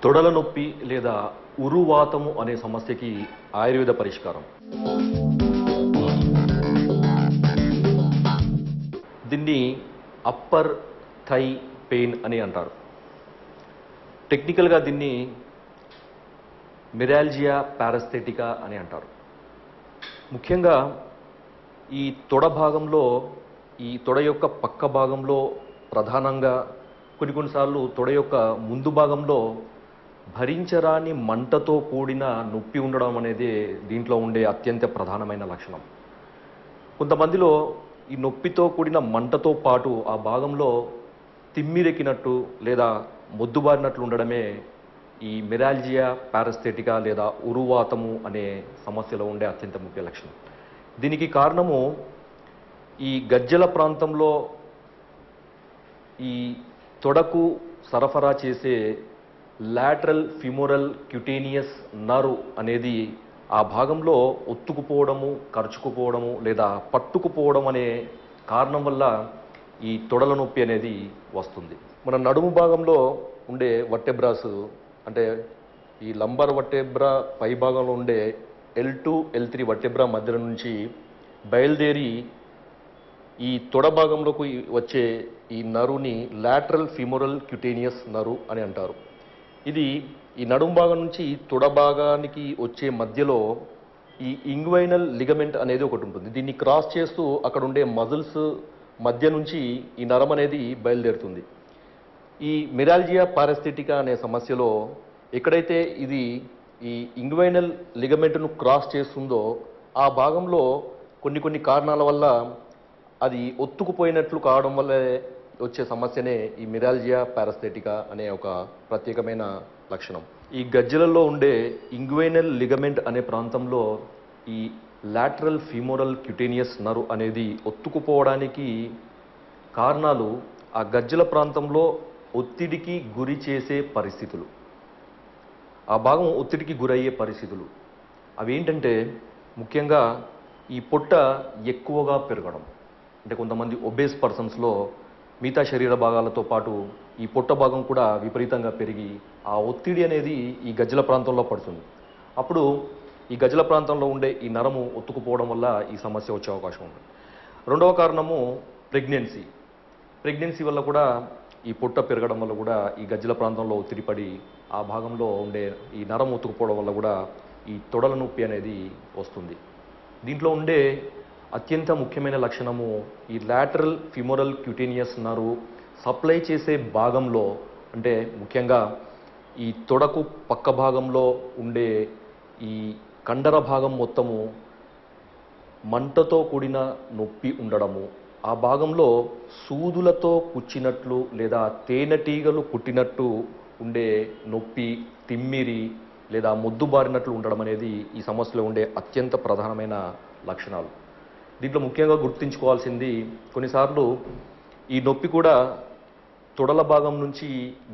తొడల నొప్పి లేదా ఉరువాతము అనే సమస్యకి ఆయుర్వేద పరిష్కారం. దీన్ని అప్పర్ థై పెయిన్ అని అంటారు. టెక్నికల్గా దీన్ని మిరాల్జియా పారాస్థెటికా అని అంటారు. ముఖ్యంగా ఈ తొడ భాగంలో, ఈ తొడ యొక్క పక్క భాగంలో ప్రధానంగా కొన్నిసార్లు తొడ యొక్క ముందు భాగంలో భరించరాని మంటతో కూడిన నొప్పి ఉండడం అనేది దీంట్లో ఉండే అత్యంత ప్రధానమైన లక్షణం. కొంతమందిలో ఈ నొప్పితో కూడిన మంటతో పాటు ఆ భాగంలో తిమ్మిరెక్కినట్టు లేదా మొద్దుబారినట్లు ఉండడమే ఈ మిరాల్జియా పారాస్థెటికా లేదా ఉరువాతము అనే సమస్యలో ఉండే అత్యంత ముఖ్య లక్షణం. దీనికి కారణము ఈ గజ్జల ప్రాంతంలో ఈ తొడకు సరఫరా చేసే లాటరల్ ఫిమోరల్ క్యూటేనియస్ నర్వ్ అనేది ఆ భాగంలో ఒత్తుకుపోవడము, ఖర్చుకుపోవడము లేదా పట్టుకుపోవడం అనే కారణం వల్ల ఈ తొడల నొప్పి అనేది వస్తుంది. మన నడుము భాగంలో ఉండే వర్టెబ్రాస్ అంటే ఈ లంబర్ వర్టెబ్రా పై భాగంలో ఉండే L2, L3 వర్టెబ్రా మధ్యలో నుంచి బయలుదేరి ఈ తొడ భాగంలోకి వచ్చే ఈ నరుని లాటరల్ ఫిమోరల్ క్యూటేనియస్ నర్వ్ అని అంటారు. ఇది ఈ నడుము భాగం నుంచి తొడ భాగానికి వచ్చే మధ్యలో ఈ ఇంగ్వైనల్ లిగమెంట్ అనేది ఒకటి ఉంటుంది. దీన్ని క్రాస్ చేస్తూ అక్కడ ఉండే మజిల్స్ మధ్య నుంచి ఈ నరం అనేది బయలుదేరుతుంది. ఈ మిరాల్జియా పారాస్థెటికా అనే సమస్యలో ఎక్కడైతే ఇది ఈ ఇంగ్వైనల్ లిగమెంట్ను క్రాస్ చేస్తుందో ఆ భాగంలో కొన్ని కారణాల వల్ల అది ఒత్తుకుపోయినట్లు కావడం వల్ల వచ్చే సమస్యనే ఈ మిరాల్జియా పారాస్థెటికా అనే ఒక ప్రత్యేకమైన లక్షణం. ఈ గజ్జలలో ఉండే ఇంగ్వైనల్ లిగమెంట్ అనే ప్రాంతంలో ఈ లాటరల్ ఫిమోరల్ క్యూటేనియస్ నర్వ్ అనేది ఒత్తుకుపోవడానికి కారణాలు ఆ గజ్జల ప్రాంతంలో ఒత్తిడికి గురి చేసే పరిస్థితులు, ఆ భాగం ఒత్తిడికి గురయ్యే పరిస్థితులు అవి ఏంటంటే ముఖ్యంగా ఈ పొట్ట ఎక్కువగా పెరగడం. అంటే కొంతమంది ఒబేస్ పర్సన్స్లో మిగతా శరీర భాగాలతో పాటు ఈ పొట్ట భాగం కూడా విపరీతంగా పెరిగి ఆ ఒత్తిడి అనేది ఈ గజ్జల ప్రాంతంలో పడుతుంది. అప్పుడు ఈ గజ్జల ప్రాంతంలో ఉండే ఈ నరము ఒత్తుకుపోవడం వల్ల ఈ సమస్య వచ్చే అవకాశం ఉంది. రెండవ కారణము ప్రెగ్నెన్సీ వల్ల కూడా ఈ పొట్ట పెరగడం వల్ల కూడా ఈ గజ్జల ప్రాంతంలో ఒత్తిడి పడి ఆ భాగంలో ఉండే ఈ నరం ఒత్తుకుపోవడం వల్ల కూడా ఈ తొడల నొప్పి అనేది వస్తుంది. దీంట్లో ఉండే అత్యంత ముఖ్యమైన లక్షణము ఈ lateral femoral cutaneous nerve supply చేసే భాగంలో, అంటే ముఖ్యంగా ఈ తొడకు పక్క భాగంలో ఉండే ఈ కండర భాగం మొత్తము మంటతో కూడిన నొప్పి ఉండడము, ఆ భాగంలో సూదులతో కుచ్చినట్లు లేదా తేనెటీగలు కుట్టినట్టు ఉండే నొప్పి, తిమ్మిరి లేదా మొద్దుబారినట్లు ఉండడం అనేది ఈ సమస్యలో ఉండే అత్యంత ప్రధానమైన లక్షణాలు. దీంట్లో ముఖ్యంగా గుర్తుంచుకోవాల్సింది కొన్నిసార్లు ఈ నొప్పి కూడా తొడల భాగం నుంచి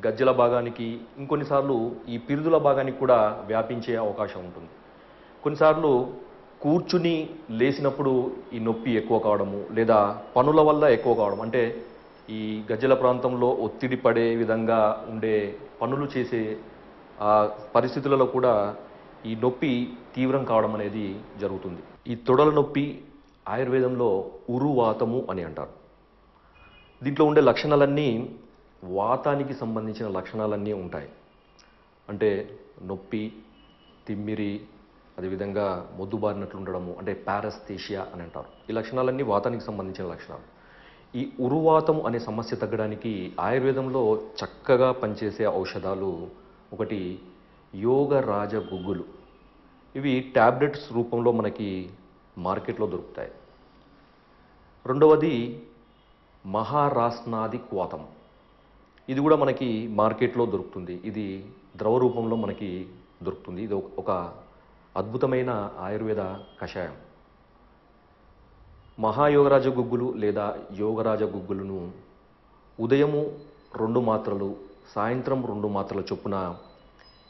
గజ్జల భాగానికి, ఇంకొన్నిసార్లు ఈ పిరుదుల భాగానికి కూడా వ్యాపించే అవకాశం ఉంటుంది. కొన్నిసార్లు కూర్చుని లేచినప్పుడు ఈ నొప్పి ఎక్కువ కావడము లేదా పనుల వల్ల ఎక్కువ కావడం, అంటే ఈ గజ్జల ప్రాంతంలో ఒత్తిడి పడే విధంగా ఉండే పనులు చేసే ఆ పరిస్థితులలో కూడా ఈ నొప్పి తీవ్రం కావడం అనేది జరుగుతుంది. ఈ తొడల నొప్పి ఆయుర్వేదంలో ఉరువాతము అని అంటారు. దీంట్లో ఉండే లక్షణాలన్నీ వాతానికి సంబంధించిన లక్షణాలన్నీ ఉంటాయి. అంటే నొప్పి, తిమ్మిరి, అదేవిధంగా మొద్దుబారినట్లు ఉండడము, అంటే పారాస్థేషియా అని అంటారు. ఈ లక్షణాలన్నీ వాతానికి సంబంధించిన లక్షణాలు. ఈ ఉరువాతం అనే సమస్య తగ్గడానికి ఆయుర్వేదంలో చక్కగా పనిచేసే ఔషధాలు ఒకటి యోగరాజ గుగ్గులు. ఇవి టాబ్లెట్స్ రూపంలో మనకి మార్కెట్లో దొరుకుతాయి. రెండవది మహారాస్నాది క్వాతం. ఇది కూడా మనకి మార్కెట్లో దొరుకుతుంది. ఇది ద్రవ రూపంలో మనకి దొరుకుతుంది. ఇది ఒక అద్భుతమైన ఆయుర్వేద కషాయం. మహాయోగరాజ గుగ్గులు లేదా యోగరాజ గుగ్గులను ఉదయము 2 మాత్రలు, సాయంత్రం 2 మాత్రల చొప్పున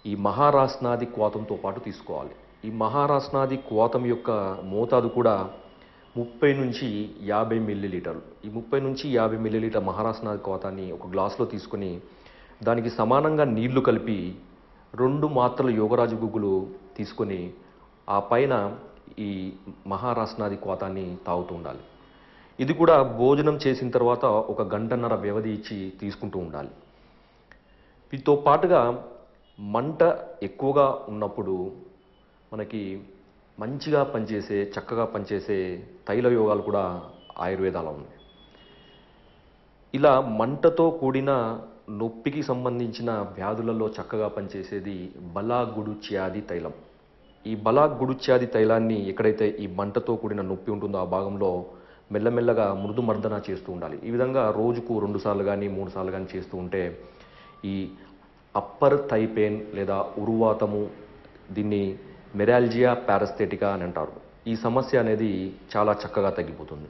ఈ మహారాస్నాది క్వాతంతో పాటు తీసుకోవాలి. ఈ మహారాస్నాది క్వాతం యొక్క మోతాదు కూడా 30 నుంచి 50 మిల్లీలీటర్లు. ఈ 30 నుంచి 50 మిల్లీలీటర్ మహారాస్నాది క్వాతాన్ని ఒక గ్లాసులో తీసుకొని దానికి సమానంగా నీళ్లు కలిపి 2 మాత్రలు యోగరాజు గుగ్గులు తీసుకొని ఆ పైన ఈ మహారాస్నాది కోతాన్ని తాగుతూ ఉండాలి. ఇది కూడా భోజనం చేసిన తర్వాత ఒక గంటన్నర వ్యవధి ఇచ్చి తీసుకుంటూ ఉండాలి. వీటితో పాటుగా మంట ఎక్కువగా ఉన్నప్పుడు మనకి మంచిగా పనిచేసే, చక్కగా పనిచేసే తైల యోగాలు కూడా ఆయుర్వేదాలో ఉన్నాయి. ఇలా మంటతో కూడిన నొప్పికి సంబంధించిన వ్యాధులలో చక్కగా పనిచేసేది బలాగుడుచ్యాది తైలం. ఈ బలాగుడుచ్యాది తైలాన్ని ఎక్కడైతే ఈ మంటతో కూడిన నొప్పి ఉంటుందో ఆ భాగంలో మెల్లమెల్లగా మృదు మర్దన చేస్తూ ఉండాలి. ఈ విధంగా రోజుకు 2 సార్లు కానీ 3 సార్లు కానీ చేస్తూ ఉంటే ఈ అప్పర్ థై పెయిన్ లేదా ఉరువాతము, దీన్ని మెరాల్జియా పారాస్థెటికా అని అంటారు, ఈ సమస్య అనేది చాలా చక్కగా తగ్గిపోతుంది.